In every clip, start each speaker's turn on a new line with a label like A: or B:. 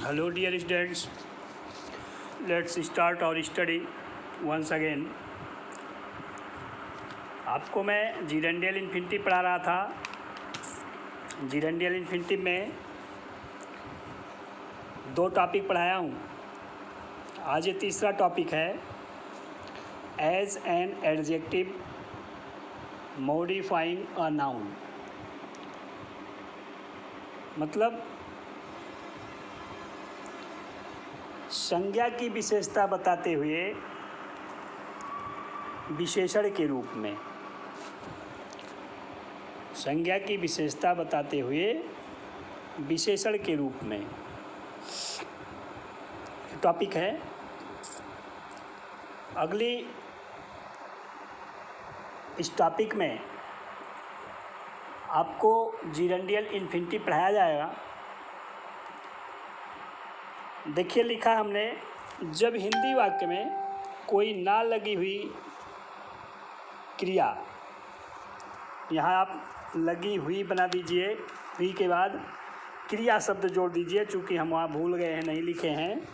A: Hello dear students, let's start our study once again. आपको मैं जीरेंडियल infinitive पढ़ा रहा था। जीरेंडियल इन्फिनिटिव में 2 टॉपिक पढ़ाया हूँ। आज ये तीसरा टॉपिक है as an adjective modifying a noun. मतलब संज्ञा की विशेषता बताते हुए विशेषण के रूप में, संज्ञा की विशेषता बताते हुए विशेषण के रूप में टॉपिक है। अगली इस टॉपिक में आपको जीरेंडियल इन्फिनिटिव पढ़ाया जाएगा। देखिए लिखा हमने, जब हिंदी वाक्य में कोई ना लगी हुई क्रिया, यहाँ आप लगी हुई बना दीजिए, हुई के बाद क्रिया शब्द जोड़ दीजिए। चूँकि हम वहाँ भूल गए हैं, नहीं लिखे हैं,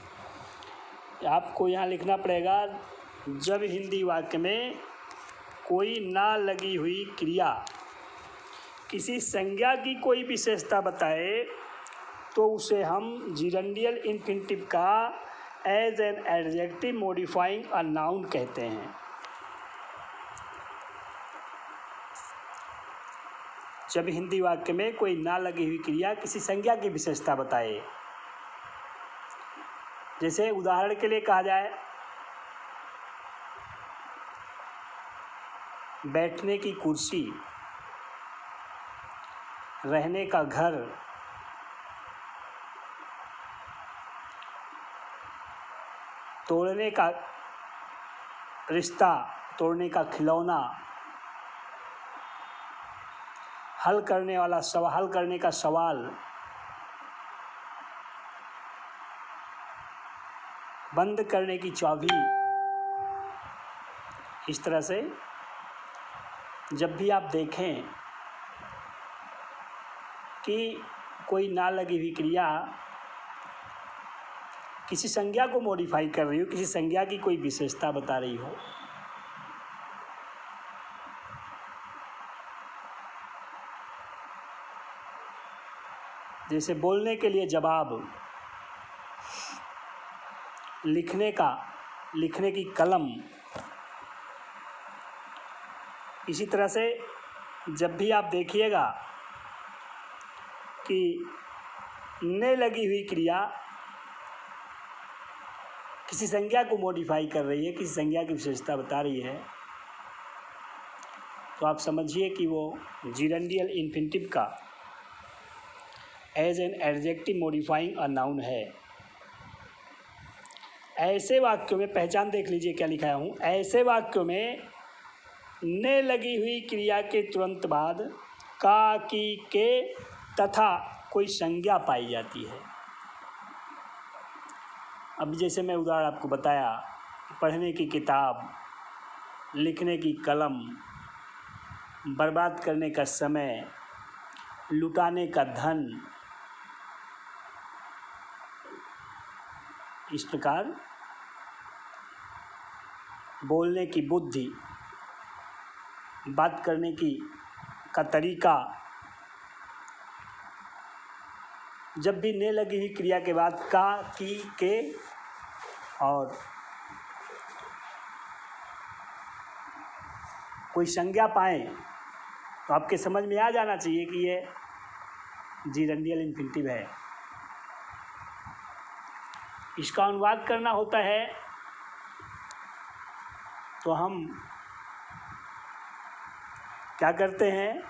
A: आपको यहाँ लिखना पड़ेगा। जब हिंदी वाक्य में कोई ना लगी हुई क्रिया किसी संज्ञा की कोई विशेषता बताए तो उसे हम जीरेंडियल इन्फिनिटिव का as an adjective modifying a noun कहते हैं। जब हिंदी वाक्य में कोई ना लगी हुई क्रिया किसी संज्ञा की विशेषता बताए, जैसे उदाहरण के लिए कहा जाए, बैठने की कुर्सी, रहने का घर, तोड़ने का रिश्ता, तोड़ने का खिलौना, हल करने वाला सवाल, हल करने का सवाल, बंद करने की चाबी। इस तरह से जब भी आप देखें कि कोई ना लगी हुई क्रिया किसी संज्ञा को मॉडिफाई कर रही हो, किसी संज्ञा की कोई विशेषता बता रही हो, जैसे बोलने के लिए जवाब, लिखने की कलम। इसी तरह से जब भी आप देखिएगा कि ने लगी हुई क्रिया किसी संज्ञा को मॉडिफाई कर रही है, किसी संज्ञा की विशेषता बता रही है, तो आप समझिए कि वो जीरेंडियल इन्फिनिटिव का as an adjective modifying a noun है। ऐसे वाक्यों में पहचान देख लीजिए क्या लिखाया हूँ। ऐसे वाक्यों में ने लगी हुई क्रिया के तुरंत बाद का, की, के तथा कोई संज्ञा पाई जाती है। अब जैसे मैं उदाहरण आपको बताया, पढ़ने की किताब, लिखने की कलम, बर्बाद करने का समय, लुटाने का धन। इस प्रकार बोलने की बुद्धि, बात करने का तरीका, जब भी ने लगी हुई क्रिया के बाद का, की, के और कोई संज्ञा पाएँ तो आपके समझ में आ जाना चाहिए कि ये जीरेंडियल इन्फिनिटिव है। इसका अनुवाद करना होता है तो हम क्या करते हैं,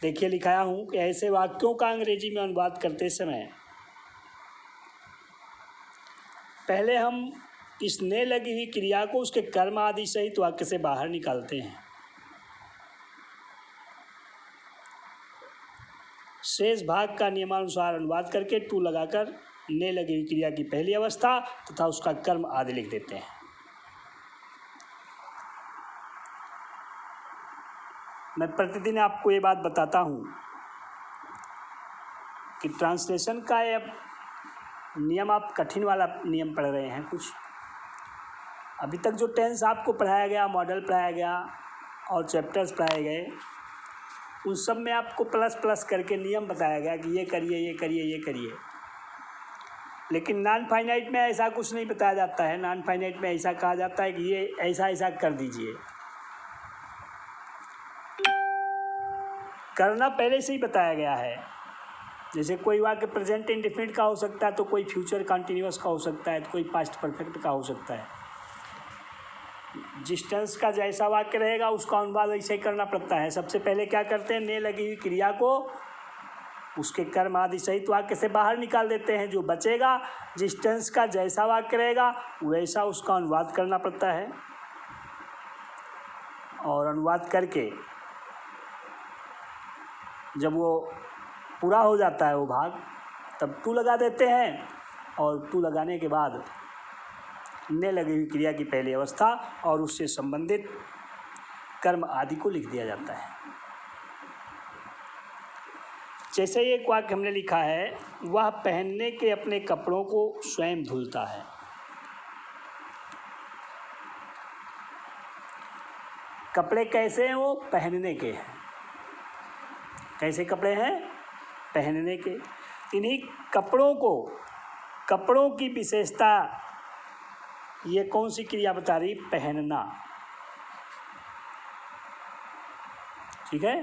A: देखिए लिखाया हूँ कि ऐसे वाक्यों का अंग्रेजी में अनुवाद करते समय पहले हम इस ने लगी हुई क्रिया को उसके कर्म आदि सहित वाक्य से बाहर निकालते हैं। शेष भाग का नियमानुसार अनुवाद करके टू लगाकर ने लगी हुई क्रिया की पहली अवस्था तथा उसका कर्म आदि लिख देते हैं। मैं प्रतिदिन आपको ये बात बताता हूँ कि ट्रांसलेशन का नियम आप कठिन वाला नियम पढ़ रहे हैं कुछ। अभी तक जो टेंस आपको पढ़ाया गया, मॉडल पढ़ाया गया और चैप्टर्स पढ़ाए गए, उन सब में आपको प्लस प्लस करके नियम बताया गया कि ये करिए, ये करिए, ये करिए। लेकिन नॉन फाइनाइट में ऐसा कुछ नहीं बताया जाता है। नॉन फाइनाइट में ऐसा कहा जाता है कि ये ऐसा ऐसा कर दीजिए। करना पहले से ही बताया गया है। जैसे कोई वाक्य प्रेजेंट इंडेफिनिट का हो सकता है, तो कोई फ्यूचर कंटिन्यूअस का हो सकता है, तो कोई पास्ट परफेक्ट का हो सकता है। जिस टेंस का जैसा वाक्य रहेगा उसका अनुवाद ऐसे ही करना पड़ता है। सबसे पहले क्या करते हैं, ने लगी हुई क्रिया को उसके कर्म आदि सहित वाक्य से बाहर निकाल देते हैं। जो बचेगा, जिस टेंस का जैसा वाक्य रहेगा वैसा उसका अनुवाद करना पड़ता है। और अनुवाद करके जब वो पूरा हो जाता है वो भाग, तब टू लगा देते हैं। और टू लगाने के बाद ने लगी हुई क्रिया की पहली अवस्था और उससे संबंधित कर्म आदि को लिख दिया जाता है। जैसे एक वाक्य हमने लिखा है, वह पहनने के अपने कपड़ों को स्वयं धुलता है। कपड़े कैसे हैं? वो पहनने के हैं। कैसे कपड़े हैं? पहनने के। इन्हीं कपड़ों को, कपड़ों की विशेषता ये कौन सी क्रिया बता रही? पहनना। ठीक है।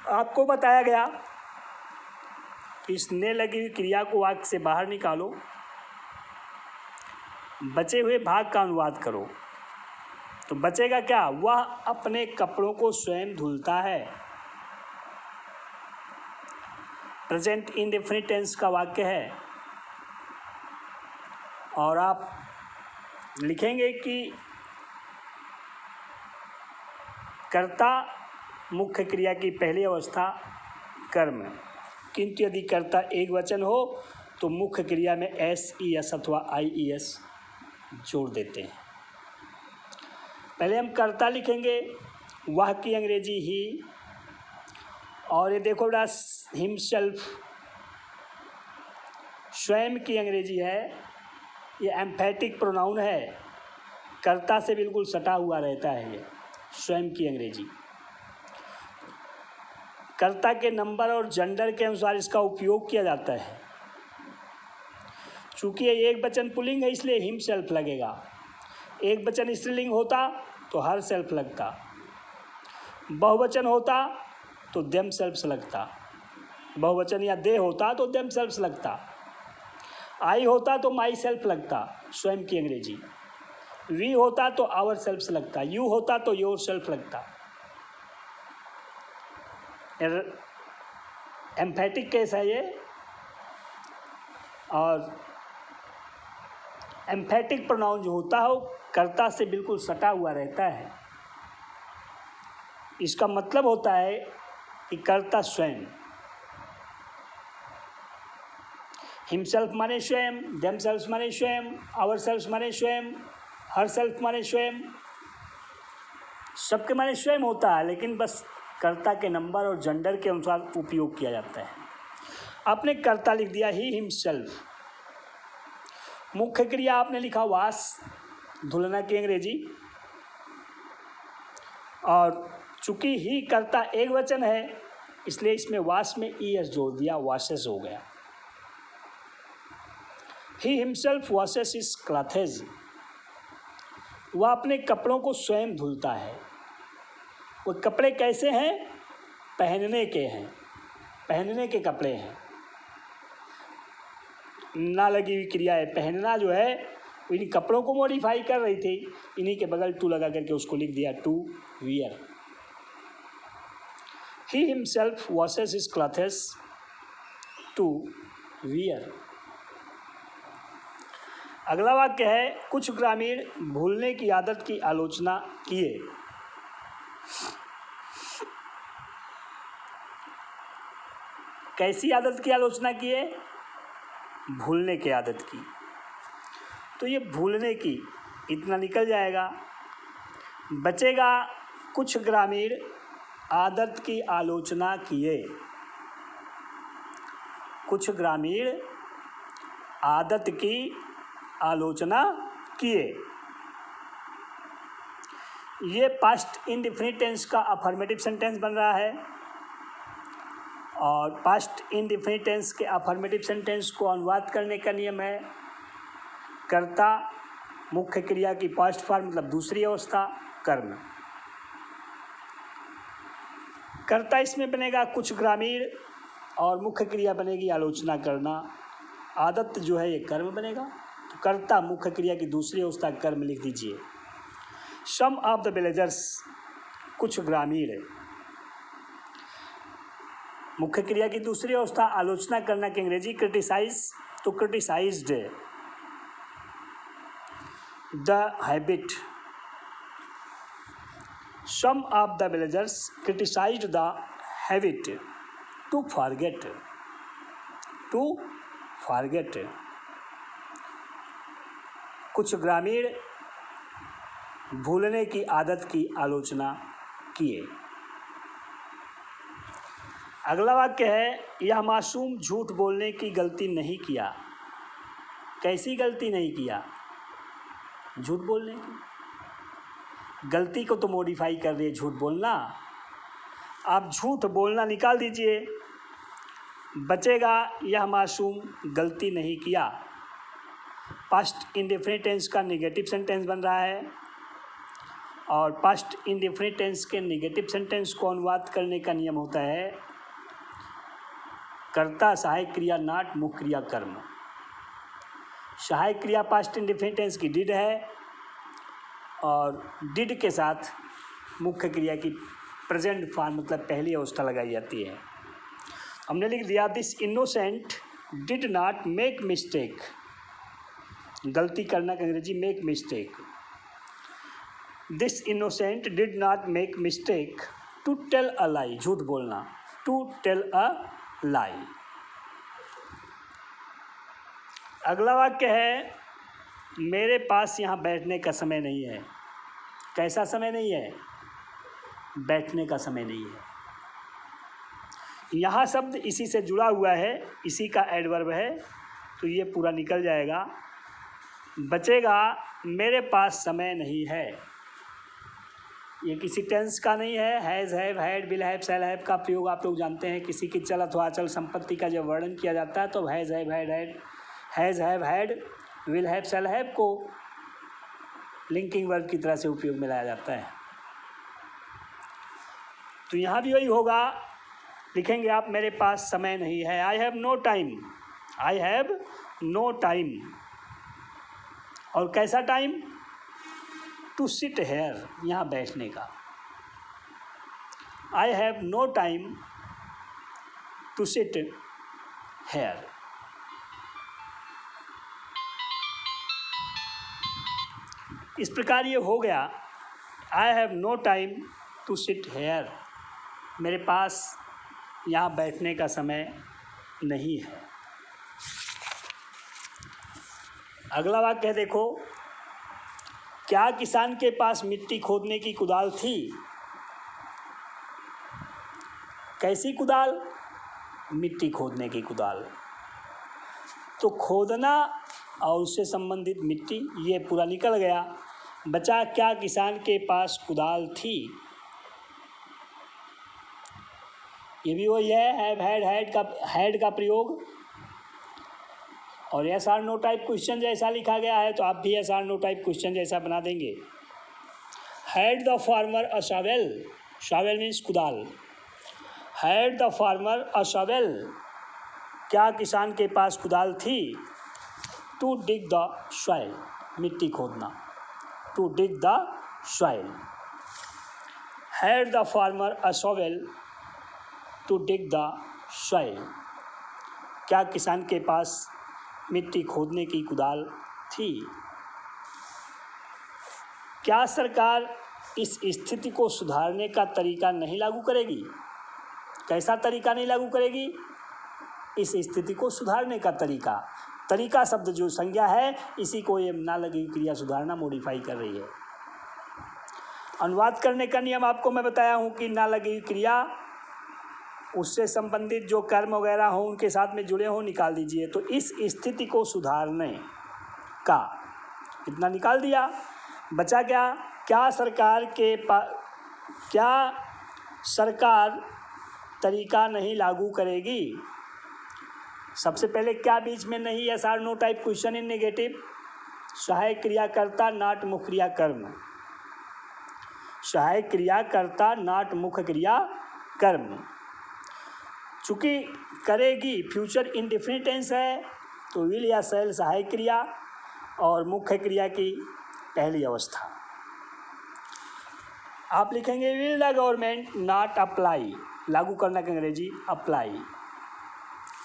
A: आपको बताया गया इसने लगी हुई क्रिया को वाक्य से बाहर निकालो, बचे हुए भाग का अनुवाद करो। तो बचेगा क्या? वह अपने कपड़ों को स्वयं धुलता है। प्रेजेंट इंडेफिनिट टेंस का वाक्य है। और आप लिखेंगे कि कर्ता मुख्य क्रिया की पहली अवस्था कर्म, किंतु यदि कर्ता एक वचन हो तो मुख्य क्रिया में SES अथवा IES जोड़ देते हैं। पहले हम कर्ता लिखेंगे, वह की अंग्रेजी ही, और ये देखो बेटा हिमसेल्फ स्वयं की अंग्रेजी है। ये एम्फेटिक प्रोनाउन है, कर्ता से बिल्कुल सटा हुआ रहता है। ये स्वयं की अंग्रेजी कर्ता के नंबर और जेंडर के अनुसार इसका उपयोग किया जाता है। चूँकि ये एक वचन पुल्लिंग है इसलिए हिमसेल्फ लगेगा। एक वचन स्त्रीलिंग होता तो हर सेल्फ लगता, बहुवचन होता तो देम सेल्फ्स लगता, बहुवचन या दे होता तो देम सेल्फ्स लगता, आई होता तो माई सेल्फ लगता स्वयं की अंग्रेजी, वी होता तो आवर सेल्फ्स लगता, यू होता तो योर सेल्फ लगता। एम्फेटिक केस है ये। और एम्फेटिक प्रोनाउन जो होता है वो कर्ता से बिल्कुल सटा हुआ रहता है। इसका मतलब होता है कि कर्ता स्वयं, हिमसेल्फ माने स्वयं, देम सेल्फ माने स्वयं, आवर सेल्फ माने स्वयं, हर सेल्फ माने स्वयं, सबके माने स्वयं होता है, लेकिन बस कर्ता के नंबर और जेंडर के अनुसार उपयोग किया जाता है। आपने कर्ता लिख दिया ही हिमसेल्फ। मुख्य क्रिया आपने लिखा वाश, धुलना की अंग्रेजी। और चूंकि ही कर्ता एक वचन है इसलिए इसमें वाश में ES जोड़ दिया, वॉशेस हो गया। ही हिमसेल्फ वॉशेस हिज क्लॉथेज। वह अपने कपड़ों को स्वयं धुलता है। वो कपड़े कैसे हैं? पहनने के हैं, पहनने के कपड़े हैं। ना लगी हुई क्रिया है। पहनना जो है वो इन कपड़ों को मॉडिफाई कर रही थी, इन्हीं के बगल टू लगा करके उसको लिख दिया to wear. He himself washes his clothes to wear. अगला वाक्य है, कुछ ग्रामीण भूलने की आदत की आलोचना किए। कैसी आदत की आलोचना किए? भूलने की आदत की। तो ये भूलने की इतना निकल जाएगा। बचेगा कुछ ग्रामीण आदत की आलोचना किए। कुछ ग्रामीण आदत की आलोचना किए। ये पास्ट इंडेफिनिट टेंस का अफर्मेटिव सेंटेंस बन रहा है और पास्ट इंडेफिनिट टेंस के अफर्मेटिव सेंटेंस को अनुवाद करने का नियम है कर्ता मुख्य क्रिया की पास्ट फॉर्म मतलब दूसरी अवस्था कर्म। कर्ता इसमें बनेगा कुछ ग्रामीण और मुख्य क्रिया बनेगी आलोचना करना। आदत जो है ये कर्म बनेगा, तो कर्ता मुख्य क्रिया की दूसरी अवस्था कर्म लिख दीजिए। सम ऑफ द विलेजर्स कुछ ग्रामीण, मुख्य क्रिया की दूसरी अवस्था आलोचना करना की अंग्रेजी क्रिटिसाइज, तो criticised the habit. Some of the villagers criticised the habit to forget, to forget. कुछ ग्रामीण भूलने की आदत की आलोचना किए। अगला वाक्य है यह मासूम झूठ बोलने की गलती नहीं किया। कैसी गलती नहीं किया? झूठ बोलने की गलती को तो मॉडिफाई कर रही है झूठ बोलना। आप झूठ बोलना निकाल दीजिए, बचेगा यह मासूम गलती नहीं किया। पास्ट इंडेफिनिट टेंस का नेगेटिव सेंटेंस बन रहा है और पास्ट इंडेफिनिट टेंस के नेगेटिव सेंटेंस को अनुवाद करने का नियम होता है कर्ता सहायक क्रिया नाट मुख्य क्रिया कर्म। सहायक क्रिया पास्ट इंडेफिनिट टेंस की डिड है और डिड के साथ मुख्य क्रिया की प्रेजेंट फॉर्म मतलब पहली अवस्था लगाई जाती है। हमने लिख दिया this innocent did not make mistake. गलती करना का अंग्रेजी make mistake. This innocent did not make mistake to tell a lie, झूठ बोलना, टू टेल अ लाई। अगला वाक्य है मेरे पास यहाँ बैठने का समय नहीं है। कैसा समय नहीं है? बैठने का समय नहीं है। यहाँ शब्द इसी से जुड़ा हुआ है, इसी का एडवर्ब है, तो ये पूरा निकल जाएगा। बचेगा मेरे पास समय नहीं है। ये किसी टेंस का नहीं है। Has, have, had, will have, shall have का प्रयोग आप लोग जानते हैं। किसी की चल अथवा अचल संपत्ति का जब वर्णन किया जाता है तो has, have, had, has, have, had, will have, shall have को लिंकिंग वर्ब की तरह से उपयोग में लाया जाता है। तो यहाँ भी वही होगा, लिखेंगे आप मेरे पास समय नहीं है। I have no time, I have no time. और कैसा टाइम? टू सिट हेयर, यहाँ बैठने का। I have no time to sit here. इस प्रकार ये हो गया I have no time to sit here, मेरे पास यहाँ बैठने का समय नहीं है। अगला वाक्य है देखो, क्या किसान के पास मिट्टी खोदने की कुदाल थी? कैसी कुदाल? मिट्टी खोदने की कुदाल। तो खोदना और उससे संबंधित मिट्टी ये पूरा निकल गया। बचा क्या किसान के पास कुदाल थी? ये भी वही है, हैव, हैड का प्रयोग। और yes or no type question जैसा लिखा गया है तो आप भी yes or no type question जैसा बना देंगे। Had the farmer a shovel, shovel means कुदाल। Had the farmer a shovel, क्या किसान के पास कुदाल थी? टू डिग द सॉइल, मिट्टी खोदना, to dig the soil. Had the farmer a shovel to dig the soil, क्या किसान के पास मिट्टी खोदने की कुदाल थी? क्या सरकार इस स्थिति को सुधारने का तरीका नहीं लागू करेगी? कैसा तरीका नहीं लागू करेगी? इस स्थिति को सुधारने का तरीका। तरीका शब्द जो संज्ञा है इसी को ये ना लगी क्रिया सुधारना मॉडिफाई कर रही है। अनुवाद करने का नियम आपको मैं बताया हूँ कि ना लगी हुई क्रिया, उससे संबंधित जो कर्म वगैरह हो उनके साथ में जुड़े हों निकाल दीजिए। तो इस स्थिति को सुधारने का इतना निकाल दिया। बचा क्या? क्या सरकार तरीका नहीं लागू करेगी? सबसे पहले क्या बीच में नहीं, yes or no type question in negative. सहायक क्रिया कर्ता नाट मुख्य क्रिया कर्म, सहायक क्रिया कर्ता नाट मुख्य क्रिया कर्म। चूंकि करेगी फ्यूचर इंडेफिनिट टेंस है तो विल या शैल सहायक क्रिया और मुख्य क्रिया की पहली अवस्था। आप लिखेंगे will the government not apply, लागू करना का अंग्रेजी apply.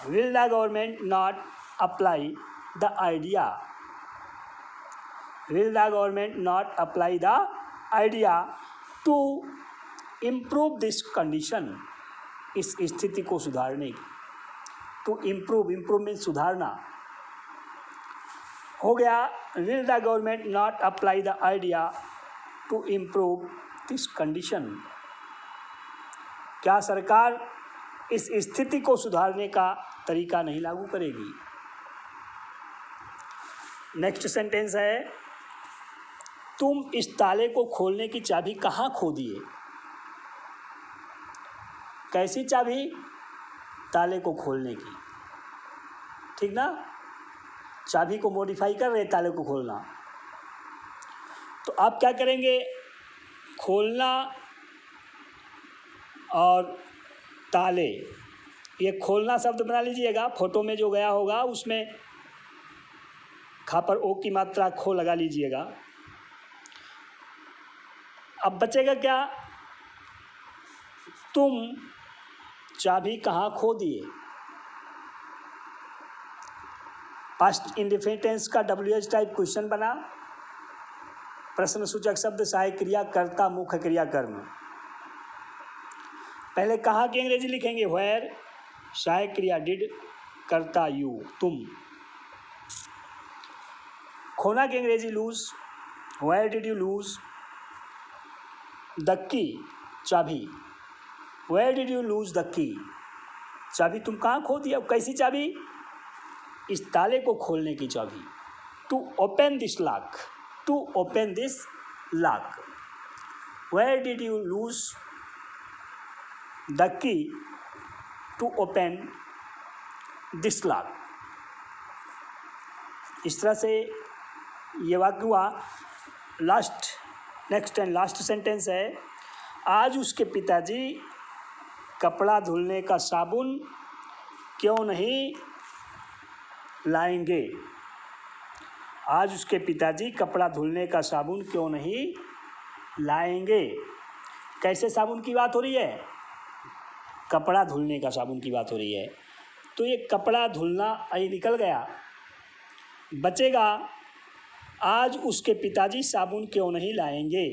A: Will the government not apply the idea, will the government not apply the idea to improve this condition, इस स्थिति को सुधारने की। टू इम्प्रूव, इम्प्रूव मीन्स सुधारना। हो गया will the government not apply the idea to improve this condition, क्या सरकार इस स्थिति को सुधारने का तरीका नहीं लागू करेगी? नेक्स्ट सेंटेंस है तुम इस ताले को खोलने की चाबी कहाँ खो दिए? कैसी चाबी? ताले को खोलने की, ठीक ना? चाबी को मॉडिफाई कर रहे, ताले को खोलना। तो आप क्या करेंगे? खोलना और ताले, ये खोलना शब्द बना लीजिएगा। फोटो में जो गया होगा उसमें खा पर ओ की मात्रा खो लगा लीजिएगा। अब बचेगा क्या? तुम चाबी कहाँ खो दिए? पास्ट इंडेफिनिट टेंस का WH टाइप क्वेश्चन बना। प्रश्न सूचक शब्द सहायक क्रिया कर्ता मुख्य क्रिया कर्म। पहले कहाँ की अंग्रेजी लिखेंगे? वेयर, सहायक क्रिया डिड, कर्ता यू, तुम। खोना की अंग्रेजी lose, where did you lose the key, चाबी, where did you lose the key, चाबी तुम कहाँ खो दिया? कैसी चाबी? इस ताले को खोलने की चाबी। To open this lock, to open this lock, where did you lose the key to open this lock. इस तरह से ये वाक्य हुआ। नेक्स्ट एंड लास्ट सेंटेंस है आज उसके पिताजी कपड़ा धुलने का साबुन क्यों नहीं लाएंगे? आज उसके पिताजी कपड़ा धुलने का साबुन क्यों नहीं लाएंगे? कैसे साबुन की बात हो रही है? कपड़ा धुलने का साबुन की बात हो रही है। तो ये कपड़ा धुलना आई निकल गया। बचेगा आज उसके पिताजी साबुन क्यों नहीं लाएंगे।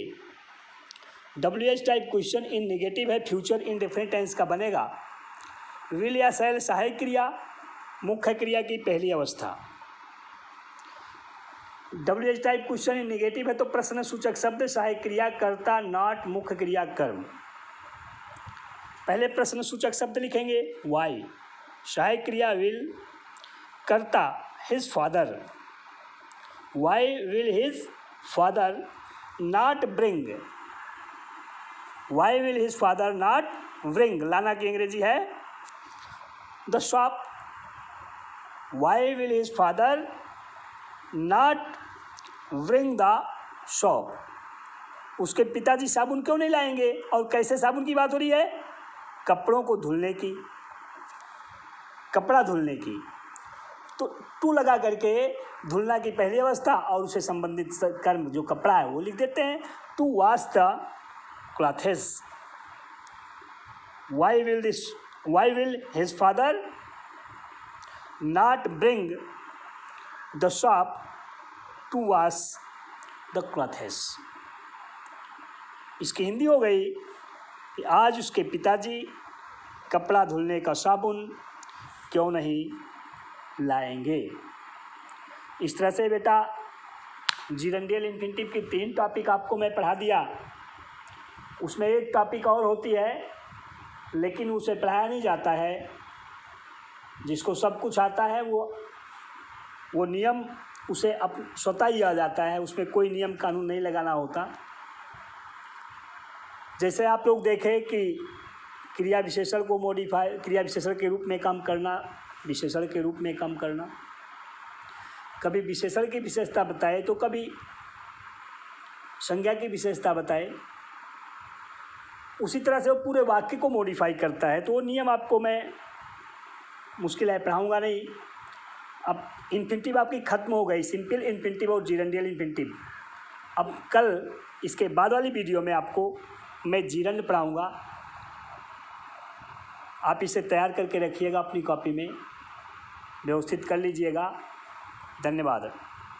A: WH type question in negative है, फ्यूचर इंडेफिनिट टेंस का बनेगा। विल या शैल सहायक क्रिया, मुख्य क्रिया की पहली अवस्था। WH type question in negative है तो प्रश्न सूचक शब्द सहायक क्रिया कर्ता नॉट मुख्य क्रिया कर्म। पहले प्रश्न सूचक शब्द लिखेंगे वाई, सहायक क्रिया विल, कर्ता his father, why will his father not bring, why will his father not bring, लाना की अंग्रेजी है the shop, why will his father not bring the shop, उसके पिताजी साबुन क्यों नहीं लाएंगे। और कैसे साबुन की बात हो रही है? कपड़ों को धुलने की, कपड़ा धुलने की। तो टू लगा करके धुलना की पहली अवस्था और उससे संबंधित कर्म जो कपड़ा है वो लिख देते हैं। To wash the clothes, why will his father not bring the shop to wash the clothes. इसकी हिंदी हो गई कि आज उसके पिताजी कपड़ा धुलने का साबुन क्यों नहीं लाएंगे। इस तरह से बेटा जिरंडियल इन्फिनिटिव की 3 टॉपिक आपको मैं पढ़ा दिया। उसमें एक टॉपिक और होती है, लेकिन उसे पढ़ाया नहीं जाता है। जिसको सब कुछ आता है वो नियम उसे स्वतः ही आ जाता है, उसमें कोई नियम कानून नहीं लगाना होता। जैसे आप लोग देखें कि क्रिया विशेषण को क्रिया विशेषण के रूप में काम करना, विशेषण के रूप में काम करना, कभी विशेषण की विशेषता बताए तो कभी संज्ञा की विशेषता बताए, उसी तरह से वो पूरे वाक्य को मॉडिफाई करता है। तो वो नियम आपको मैं मुश्किल है पढ़ाऊँगा नहीं। अब इन्फिनिटिव आपकी खत्म हो गई, सिंपल इन्फिनिटिव और जीरेंडियल इन्फिनिटिव। अब कल इसके बाद वाली वीडियो में आपको मैं जीरंड पढ़ाऊँगा। आप इसे तैयार करके रखिएगा, अपनी कॉपी में व्यवस्थित कर लीजिएगा। धन्यवाद।